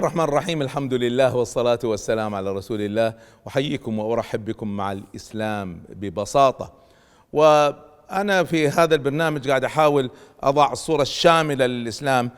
الرحمن الرحيم. الحمد لله والصلاة والسلام على رسول الله. أحييكم وأرحب بكم مع الإسلام ببساطة. وأنا في هذا البرنامج قاعد أحاول أضع الصورة الشاملة للإسلام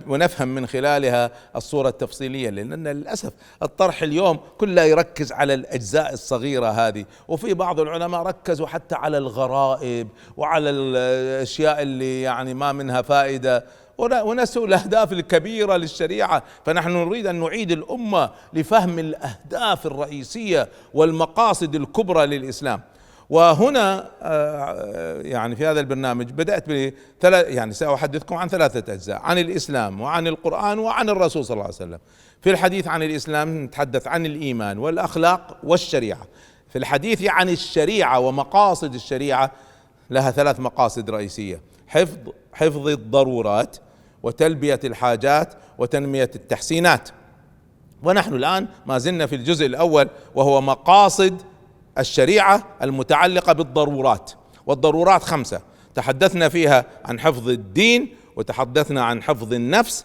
ونفهم من خلالها الصورة التفصيلية، لأن للأسف الطرح اليوم كله يركز على الأجزاء الصغيرة هذه، وفي بعض العلماء ركزوا حتى على الغرائب وعلى الأشياء اللي يعني ما منها فائدة، ونسوا الأهداف الكبيرة للشريعة. فنحن نريد أن نعيد الأمة لفهم الأهداف الرئيسية والمقاصد الكبرى للإسلام. وهنا يعني في هذا البرنامج بدأت يعني سأحدثكم عن 3 أجزاء: عن الإسلام وعن القرآن وعن الرسول صلى الله عليه وسلم. في الحديث عن الإسلام نتحدث عن الإيمان والأخلاق والشريعة. في الحديث عن الشريعة ومقاصد الشريعة لها 3 مقاصد رئيسية: حفظ الضرورات، وتلبية الحاجات، وتنمية التحسينات. ونحن الآن ما زلنا في الجزء الأول، وهو مقاصد الشريعة المتعلقة بالضرورات. والضرورات 5 تحدثنا فيها عن حفظ الدين، وتحدثنا عن حفظ النفس،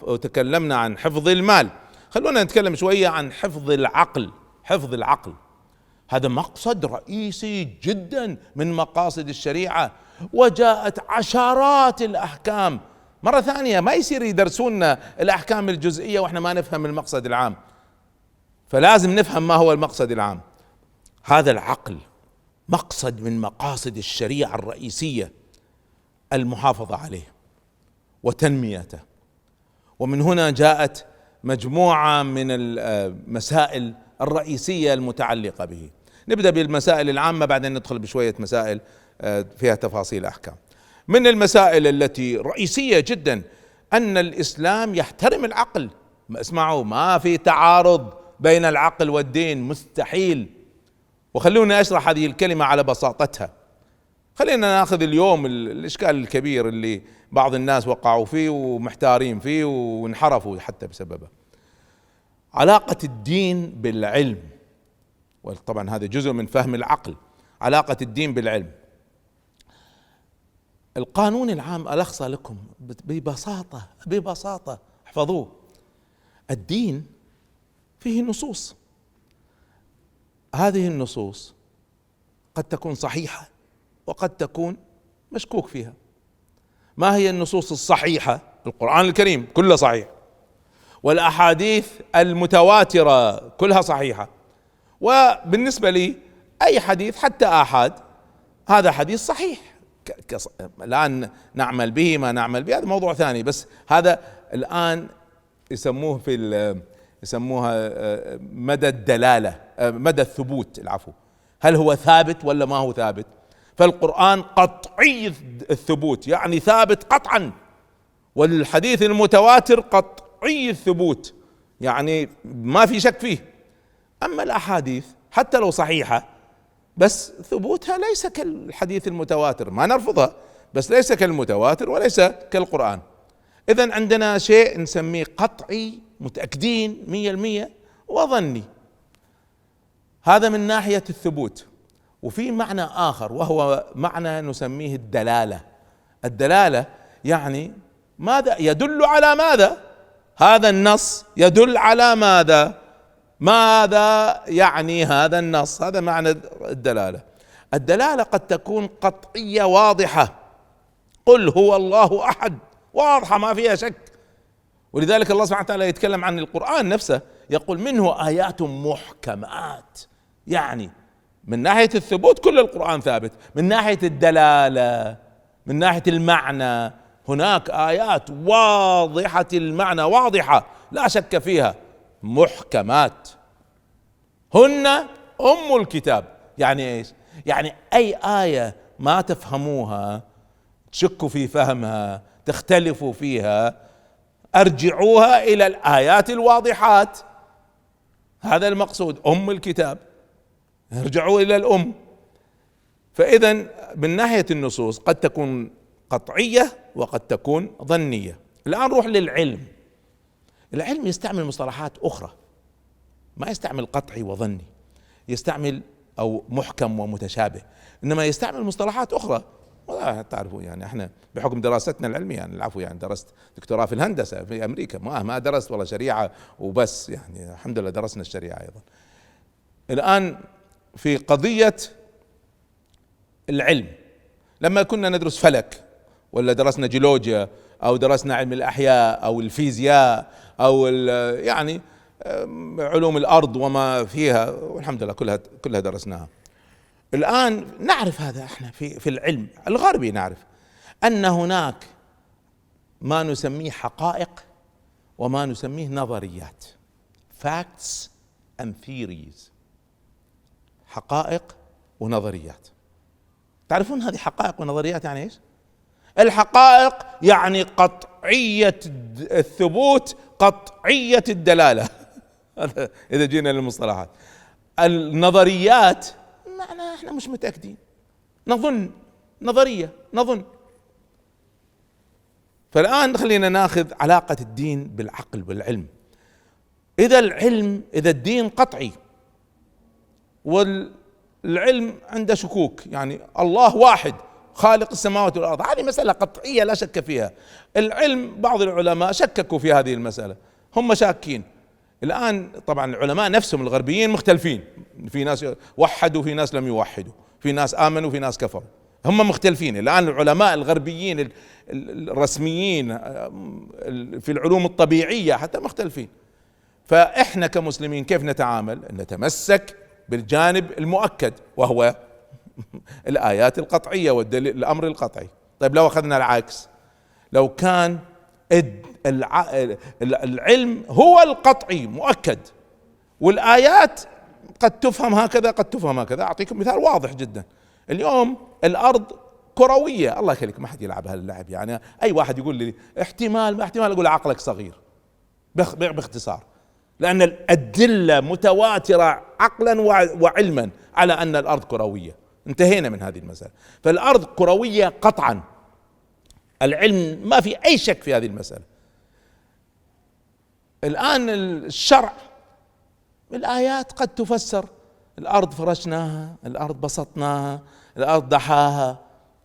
وتكلمنا عن حفظ المال. خلونا نتكلم شوية عن حفظ العقل. حفظ العقل هذا مقصد رئيسي جدا من مقاصد الشريعة، وجاءت عشرات الأحكام. مرة ثانية ما يصير يدرسونا الأحكام الجزئية وإحنا ما نفهم المقصد العام، فلازم نفهم ما هو المقصد العام. هذا العقل مقصد من مقاصد الشريعة الرئيسية، المحافظة عليه وتنميته. ومن هنا جاءت مجموعة من المسائل الرئيسية المتعلقة به. نبدأ بالمسائل العامة، بعدين ندخل بشوية مسائل فيها تفاصيل أحكام. من المسائل التي رئيسية جدا أن الإسلام يحترم العقل. اسمعوا، ما في تعارض بين العقل والدين، مستحيل. وخلونا أشرح هذه الكلمة على بساطتها. خلينا ناخذ اليوم الإشكال الكبير اللي بعض الناس وقعوا فيه ومحتارين فيه وانحرفوا حتى بسببه: علاقة الدين بالعلم. وطبعا هذا جزء من فهم العقل، علاقة الدين بالعلم. القانون العام ألخصه لكم ببساطة احفظوه: الدين فيه نصوص، هذه النصوص قد تكون صحيحة وقد تكون مشكوك فيها. ما هي النصوص الصحيحة؟ القرآن الكريم كله صحيح، والأحاديث المتواترة كلها صحيحة. وبالنسبة لي أي حديث حتى آحاد هذا حديث صحيح، الآن نعمل به ما نعمل به هذا موضوع ثاني، بس هذا الآن يسموها مدى الدلالة، مدى الثبوت، العفو. هل هو ثابت ولا ما هو ثابت؟ فالقرآن قطعي الثبوت، يعني ثابت قطعا، والحديث المتواتر قطعي الثبوت، يعني ما في شك فيه. أما الأحاديث حتى لو صحيحة بس ثبوتها ليس كالحديث المتواتر، ما نرفضها بس ليس كالمتواتر وليس كالقرآن. إذن عندنا شيء نسميه قطعي متأكدين 100%، وظني. هذا من ناحية الثبوت. وفي معنى آخر وهو معنى نسميه الدلالة. الدلالة يعني ماذا يدل على ماذا؟ هذا النص يدل على ماذا؟ ماذا يعني هذا النص؟ هذا معنى الدلالة. الدلالة قد تكون قطعية واضحة، قل هو الله أحد، واضحة ما فيها شك. ولذلك الله سبحانه وتعالى يتكلم عن القرآن نفسه، يقول منه آيات محكمات. يعني من ناحية الثبوت كل القرآن ثابت، من ناحية الدلالة، من ناحية المعنى، هناك آيات واضحة المعنى، واضحة لا شك فيها، محكمات هن أم الكتاب. يعني ايش؟ يعني أي آية ما تفهموها، تشكوا في فهمها، تختلفوا فيها، ارجعوها إلى الآيات الواضحات. هذا المقصود، أم الكتاب، ارجعوا إلى الأم. فإذا من ناحية النصوص قد تكون قطعية وقد تكون ظنية. الآن نروح للعلم. العلم يستعمل مصطلحات أخرى، ما يستعمل قطعي وظني، يستعمل أو محكم ومتشابه، إنما يستعمل مصطلحات أخرى. تعرفوا يعني احنا بحكم دراستنا العلمية، يعني العفو، يعني درست دكتوراه في الهندسة في امريكا، ما درست والله شريعة وبس، يعني الحمد لله درسنا الشريعة ايضا. الان في قضية العلم، لما كنا ندرس فلك ولا درسنا جيولوجيا او درسنا علم الاحياء او الفيزياء او يعني علوم الارض وما فيها، والحمد لله كلها درسناها. الان نعرف هذا، احنا في العلم الغربي نعرف ان هناك ما نسميه حقائق وما نسميه نظريات، facts and theories، حقائق ونظريات. تعرفون هذه حقائق ونظريات يعني ايش؟ الحقائق يعني قطعية الثبوت، قطعية الدلالة إذا جينا للمصطلحات. النظريات معناها احنا مش متأكدين، نظن، نظرية نظن. فالآن خلينا ناخذ علاقة الدين بالعقل والعلم. إذا الدين قطعي والعلم عنده شكوك، يعني الله واحد خالق السماوات والأرض، هذه مسألة قطعية لا شك فيها. العلم بعض العلماء شككوا في هذه المسألة، هم شاكين. الآن طبعا العلماء نفسهم الغربيين مختلفين، في ناس وحدوا في ناس لم يوحدوا، في ناس آمنوا في ناس كفروا، هم مختلفين. الآن العلماء الغربيين الرسميين في العلوم الطبيعية حتى مختلفين. فإحنا كمسلمين كيف نتعامل؟ نتمسك بالجانب المؤكد وهو الآيات القطعية والدليل الأمر القطعي. طيب لو أخذنا العكس، لو كان العلم هو القطعي مؤكد والآيات قد تفهم هكذا قد تفهم هكذا. أعطيكم مثال واضح جدا. اليوم الأرض كروية، الله يخليك ما حد يلعب هاللعب، يعني أي واحد يقول لي احتمال، ما احتمال، أقول عقلك صغير باختصار، لأن الأدلة متواترة عقلا وعلما على أن الأرض كروية. انتهينا من هذه المسألة. فالأرض كروية قطعا، العلم ما في أي شك في هذه المسألة. الآن الشرع، الآيات قد تفسر، الأرض فرشناها، الأرض بسطناها، الأرض دحاها،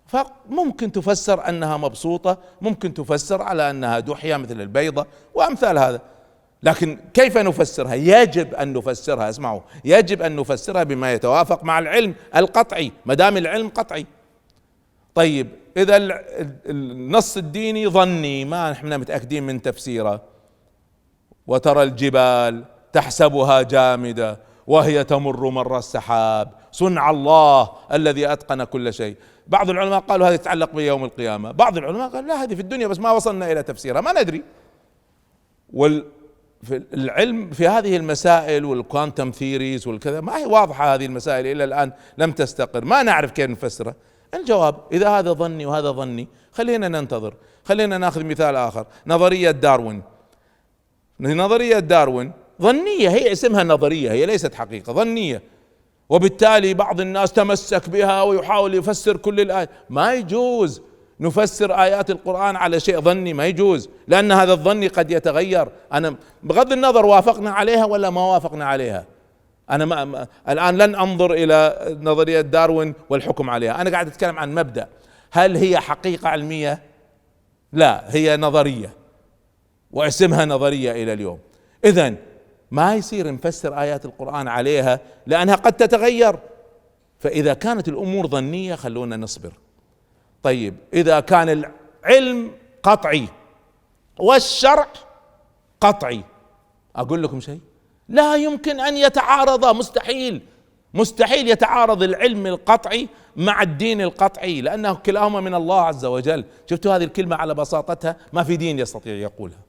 فممكن تفسر أنها مبسوطة، ممكن تفسر على أنها دحية مثل البيضة وأمثال هذا. لكن كيف نفسرها؟ يجب أن نفسرها، اسمعوا، يجب أن نفسرها بما يتوافق مع العلم القطعي، ما دام العلم قطعي. طيب إذا النص الديني ظني، ما نحن متأكدين من تفسيره، وترى الجبال تحسبها جامدة وهي تمر مر السحاب صنع الله الذي أتقن كل شيء. بعض العلماء قالوا هذا يتعلق بيوم القيامة، بعض العلماء قالوا لا، هذه في الدنيا بس ما وصلنا إلى تفسيرها، ما ندري. في العلم في هذه المسائل والكوانتم ثيريز والكذا ما هي واضحة، هذه المسائل إلى الآن لم تستقر، ما نعرف كيف نفسرها. الجواب إذا هذا ظني وهذا ظني خلينا ننتظر. خلينا ناخذ مثال آخر، نظرية داروين. نظرية داروين ظنية، هي اسمها نظرية، هي ليست حقيقة، ظنية، وبالتالي بعض الناس تمسك بها ويحاول يفسر كل الآيات. ما يجوز نفسر آيات القرآن على شيء ظني، ما يجوز، لأن هذا الظني قد يتغير. أنا بغض النظر وافقنا عليها ولا ما وافقنا عليها، أنا الآن لن أنظر إلى نظرية داروين والحكم عليها، أنا قاعد أتكلم عن مبدأ. هل هي حقيقة علمية؟ لا، هي نظرية واسمها نظرية إلى اليوم. إذن ما يصير نفسر آيات القرآن عليها لأنها قد تتغير. فإذا كانت الأمور ظنية خلونا نصبر. طيب إذا كان العلم قطعي والشرع قطعي، أقول لكم شيء، لا يمكن أن يتعارضا، مستحيل يتعارض العلم القطعي مع الدين القطعي، لأنه كلاهما من الله عز وجل. شفتوا هذه الكلمة على بساطتها؟ ما في دين يستطيع يقولها.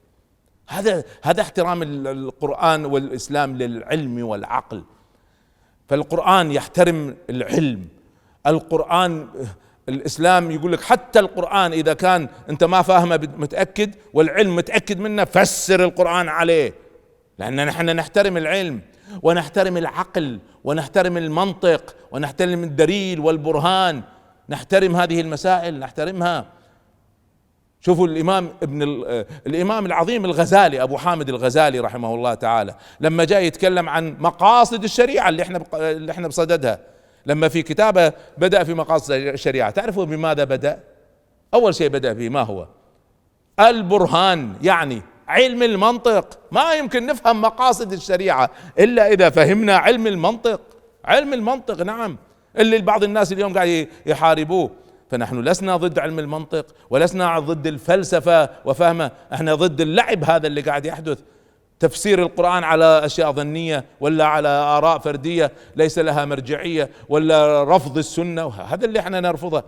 هذا احترام القرآن والإسلام للعلم والعقل. فالقرآن يحترم العلم، القرآن الإسلام يقول لك حتى القرآن إذا كان أنت ما فاهمه متأكد والعلم متأكد منه، فسر القرآن عليه، لأن نحن نحترم العلم ونحترم العقل ونحترم المنطق ونحترم الدليل والبرهان، نحترم هذه المسائل، نحترمها. شوفوا الإمام العظيم الغزالي، أبو حامد الغزالي رحمه الله تعالى، لما جاء يتكلم عن مقاصد الشريعة اللي احنا بصددها، لما في كتابه بدأ في مقاصد الشريعة، تعرفوا بماذا بدأ؟ أول شيء بدأ به ما هو؟ البرهان، يعني علم المنطق. ما يمكن نفهم مقاصد الشريعة إلا إذا فهمنا علم المنطق. علم المنطق، نعم، اللي بعض الناس اليوم قاعد يحاربوه. فنحن لسنا ضد علم المنطق، ولسنا ضد الفلسفة وفهمه، احنا ضد اللعب هذا اللي قاعد يحدث، تفسير القرآن على أشياء ظنية ولا على آراء فردية ليس لها مرجعية، ولا رفض السنة، هذا اللي احنا نرفضه.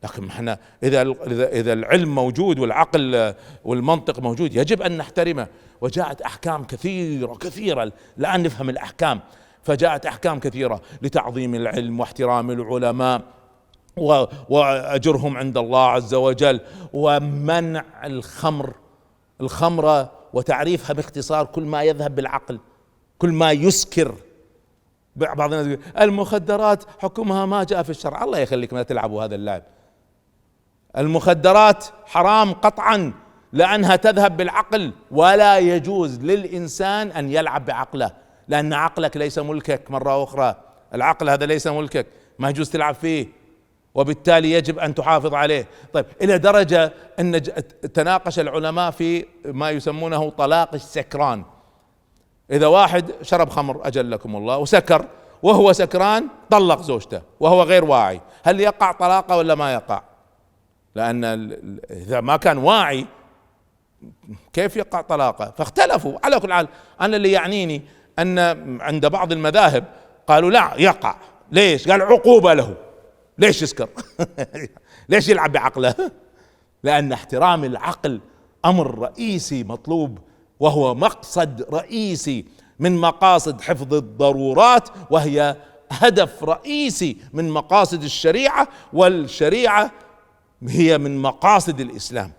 لكن احنا إذا العلم موجود والعقل والمنطق موجود يجب أن نحترمه. وجاءت أحكام كثيرة الآن نفهم الأحكام. فجاءت أحكام كثيرة لتعظيم العلم واحترام العلماء وأجرهم عند الله عز وجل، ومنع الخمر وتعريفها باختصار كل ما يذهب بالعقل، كل ما يسكر. بعض الناس يقول المخدرات حكمها ما جاء في الشرع. الله يخليك ما تلعبوا هذا اللعب. المخدرات حرام قطعا لأنها تذهب بالعقل، ولا يجوز للإنسان أن يلعب بعقله، لأن عقلك ليس ملكك. مرة أخرى، العقل هذا ليس ملكك، ما يجوز تلعب فيه، وبالتالي يجب أن تحافظ عليه. طيب، إلى درجة أن تناقش العلماء في ما يسمونه طلاق السكران. إذا واحد شرب خمر أجلكم الله وسكر، وهو سكران طلق زوجته وهو غير واعي، هل يقع طلاقه ولا ما يقع؟ لأن إذا ما كان واعي كيف يقع طلاقه؟ فاختلفوا. على كل حال، أنا اللي يعنيني أن عند بعض المذاهب قالوا لا يقع. ليش؟ قال عقوبة له. ليش يسكر؟ ليش يلعب بعقله؟ لأن احترام العقل أمر رئيسي مطلوب، وهو مقصد رئيسي من مقاصد حفظ الضرورات، وهي هدف رئيسي من مقاصد الشريعة، والشريعة هي من مقاصد الإسلام.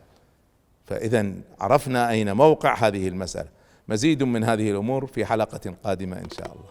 فإذا عرفنا أين موقع هذه المسألة. مزيد من هذه الأمور في حلقة قادمة إن شاء الله.